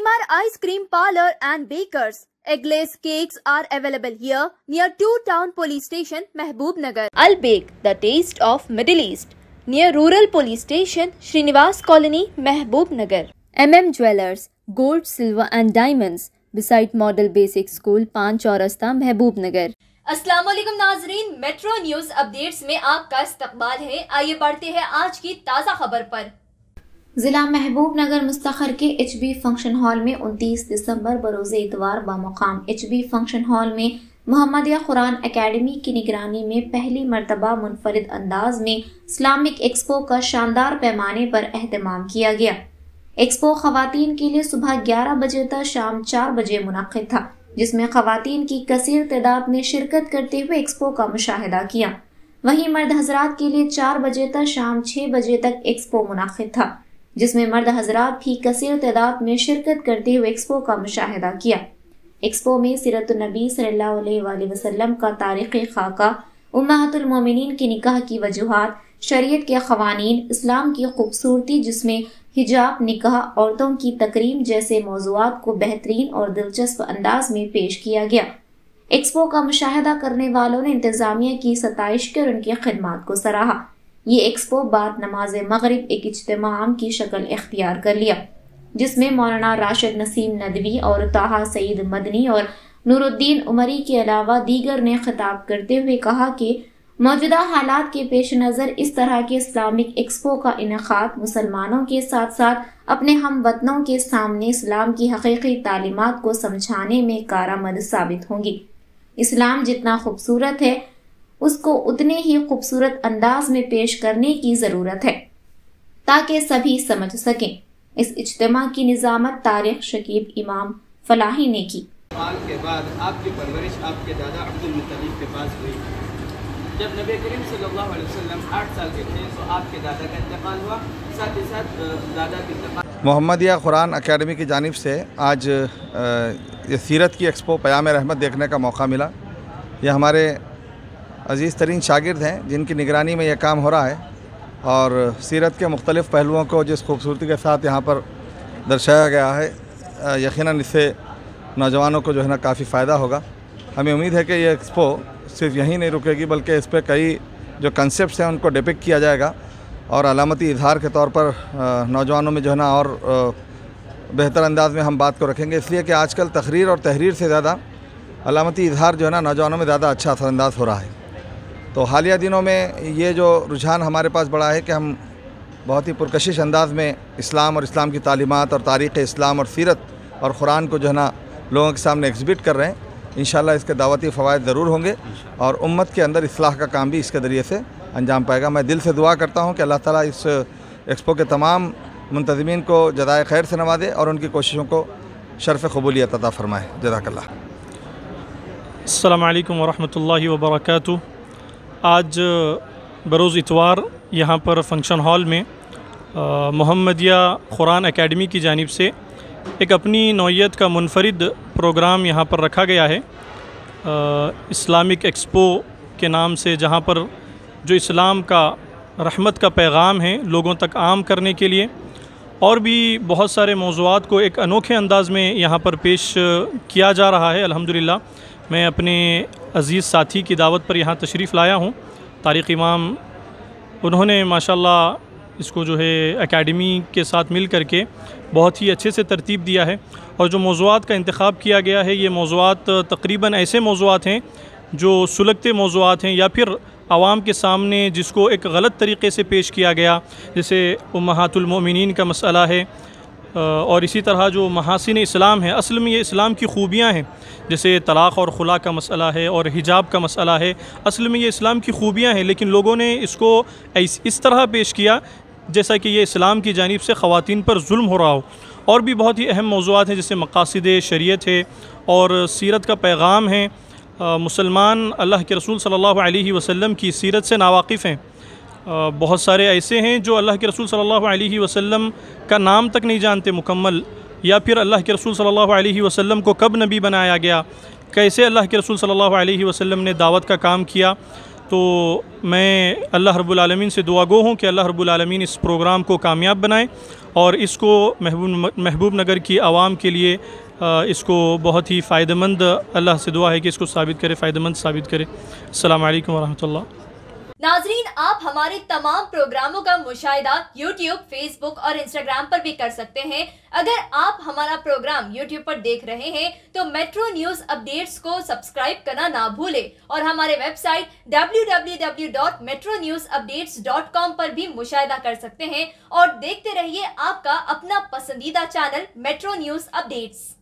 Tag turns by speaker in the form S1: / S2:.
S1: Shalimar Ice Cream Parlor and Bakers. Eggless cakes are available here near 2 Town Police Station, Mehboob Nagar. Al Bake, the taste of Middle East, near Rural Police Station, Srinivas Colony, Mehboob Nagar. Jewellers, Gold, Silver and Diamonds, beside Model Basic School, Pan Chaurasta, Mehboob Nagar. अस्सलाम वालेकुम नाजरीन, metro news updates में आपका इस्तकबाल है। आइए बढ़ते हैं आज की ताज़ा खबर पर।
S2: ज़िला महबूब नगर मुस्तखर के HB फंक्शन हॉल में 29 दिसंबर बरोज़ इतवार बामुकाम HB फंक्शन हॉल में मोहम्मदिया कुरान एकेडमी की निगरानी में पहली मरतबा मुनफरिद अंदाज में इस्लामिक एक्सपो का शानदार पैमाने पर एहतमाम किया गया। एक्सपो खवातीन के लिए सुबह 11 बजे तक शाम 4 बजे मुनक्किद था, जिसमें खवातीन की कसीर तादाद ने शिरकत करते हुए एक्सपो का मुशाहिदा किया। वहीं मर्द हजरात के लिए 4 बजे तक शाम 6 बजे तक एक्सपो मुनक्किद था, जिसमें मर्द हजरात भी कसीर तादाद में शिरकत करते हुए एक्सपो का मुशाहिदा किया। एक्सपो में सीरतुन नबी सल्लल्लाहु अलैहि वसल्लम का तारीख़ी खाका, उम्महातुल मोमिनीन की निकाह की वजूहात, शरीयत के क़वानीन, इस्लाम की खूबसूरती जिसमें हिजाब, निकाह, औरतों की तकरीम जैसे मौज़ूआत को बेहतरीन और दिलचस्प अंदाज में पेश किया गया। एक्सपो का मुशाहिदा करने वालों ने इंतज़ामिया की सताइश कर उनकी खिदमत को सराहा। ये एक्सपो बाद नमाज मगरिब एक इज्तिमा आम की शक्ल इख्तियार कर लिया, जिसमें मौलाना राशिद नसीम नदवी और ताहा सईद मदनी और नूरुद्दीन उमरी के अलावा दीगर ने खिताब करते हुए कहा कि मौजूदा हालात के पेश नज़र इस तरह के इस्लामिक एक्सपो का इनेकाद मुसलमानों के साथ साथ अपने हम वतनों के सामने इस्लाम की हकीकी तालीमात को समझाने में कारआमद साबित होंगी। इस्लाम जितना खूबसूरत है, उसको उतने ही खूबसूरत अंदाज में पेश करने की ज़रूरत है ताकि सभी समझ सकें। इस इज्तिमा की निज़ामत तारिख शकीब इमाम फलाही ने की।
S3: के बाद आपकी परवरिश आपके दादा अब्दुल मुत्तलिब के पास हुई। जब नबी करीम सल्लल्लाहु अलैहि वसल्लम 8 साल के थे तो आपके दादा का इंतकाल हुआ, साथ ही साथ दादा के इंतकाल।
S4: मोहम्मदिया कुरान एकेडमी की जानिब से आज ये सीरत की एक्सपो पयाम रहमत देखने का मौका मिला। ये हमारे अज़ीज़ तरीन शागिर्द हैं जिनकी निगरानी में यह काम हो रहा है और सीरत के मुख्तलिफ़ पहलुओं को जिस खूबसूरती के साथ यहाँ पर दर्शाया गया है, यकीनन इससे नौजवानों को जो है ना काफ़ी फ़ायदा होगा। हमें उम्मीद है कि ये एक्सपो सिर्फ यहीं नहीं रुकेगी, बल्कि इस पर कई जो कंसेप्ट्स हैं उनको डिपिक्ट किया जाएगा और अलामती इजहार के तौर पर नौजवानों में जो है ना और बेहतर अंदाज में हम बात को रखेंगे, इसलिए कि आजकल तकरीर और तहरीर से ज़्यादा अलामती इजहार जो है ना नौजवानों में ज़्यादा अच्छा असरअंदाज हो रहा है। तो हालिया दिनों में ये जो रुझान हमारे पास बढ़ा है कि हम बहुत ही पुरकशिश अंदाज में इस्लाम और इस्लाम की तालीमात और तारीख़ इस्लाम और सीरत और कुरान को जो है ना लोगों के सामने एग्ज़िबिट कर रहे हैं। इंशाअल्लाह इसके दावती फ़वाइद ज़रूर होंगे और उम्मत के अंदर इस्लाह का काम भी इसके ज़रिए से अंजाम पाएगा। मैं दिल से दुआ करता हूँ कि अल्लाह ताला इस एक्सपो के तमाम मुंतज़मीन को जज़ाए खैर से नवाजे और उनकी कोशिशों को शर्फ़ क़बूलियत अता फ़रमाए। जज़ाकल्लाह।
S5: अस्सलामु अलैकुम वरहमतुल्लाहि वबरकातुहू। आज बरोज़ इतवार यहाँ पर फंक्शन हॉल में मोहम्मदिया कुरान एकेडमी की जानिब से एक अपनी नौइयत का मुनफरिद प्रोग्राम यहाँ पर रखा गया है इस्लामिक एक्सपो के नाम से, जहाँ पर जो इस्लाम का रहमत का पैगाम है लोगों तक आम करने के लिए और भी बहुत सारे मौज़ूआत को एक अनोखे अंदाज में यहाँ पर पेश किया जा रहा है। अल्हम्दुलिल्लाह मैं अपने अज़ीज़ साथी की दावत पर यहाँ तशरीफ़ लाया हूँ। तारिक़ इमाम उन्होंने माशाल्लाह इसको जो है एकेडमी के साथ मिल कर के बहुत ही अच्छे से तरतीब दिया है और जो मौज़ूआत का इंतख़ाब किया गया है, ये मौज़ूआत तकरीबन ऐसे मौज़ूआत हैं जो सुलगते मौज़ूआत हैं या फिर आवाम के सामने जिसको एक गलत तरीक़े से पेश किया गया, जैसे उम्महातुल मोमिनीन का मसला है और इसी तरह जो महासिन इस्लाम है, असल में ये इस्लाम की खूबियाँ हैं, जैसे तलाक़ और खुला का मसला है और हिजाब का मसला है। असल में ये इस्लाम की खूबियाँ हैं, लेकिन लोगों ने इसको इस तरह पेश किया जैसा कि ये इस्लाम की जानिब से ख़वातीन पर जुल्म हो रहा हो। और भी बहुत ही अहम मौज़ूआत हैं जैसे मक़ासिद शरीयत है और सीरत का पैगाम है। मुसलमान अल्लाह के रसूल सल्लल्लाहु अलैहि वसल्लम की सीरत से नावाकिफ़ हैं। बहुत सारे ऐसे हैं जो अल्लाह के रसूल सल्लल्लाहु अलैहि वसल्लम का नाम तक नहीं जानते मुकम्मल, या फिर अल्लाह के रसूल सल्लल्लाहु अलैहि वसल्लम को कब नबी बनाया गया, कैसे अल्लाह के रसूल सल्लल्लाहु अलैहि वसल्लम ने दावत का काम किया। تو میں اللہ رب العالمین سے دعا گو ہوں کہ اللہ رب العالمین اس پروگرام کو کامیاب بنائے اور اس کو محبوب نگر کی عوام کے لیے اس کو بہت ہی فائدہ مند اللہ سے دعا ہے کہ اس کو ثابت کرے، فائدہ مند ثابت کرے۔ السلام علیکم ورحمۃ اللہ۔
S1: ناظرین، آپ ہمارے تمام پروگراموں کا مشاہدہ یوٹیوب، فیس بک اور انسٹاگرام پر بھی کر سکتے ہیں۔ اگر آپ ہمارا پروگرام یوٹیوب پر دیکھ رہے ہیں تو میٹرو نیوز اپڈیٹس کو سبسکرائب کرنا نہ بھولیں اور ہمارے ویب سائٹ www.metronewsupdates.com پر بھی مشاہدہ کر سکتے ہیں اور دیکھتے رہیے آپ کا اپنا پسندیدہ چینل میٹرو نیوز اپڈیٹس۔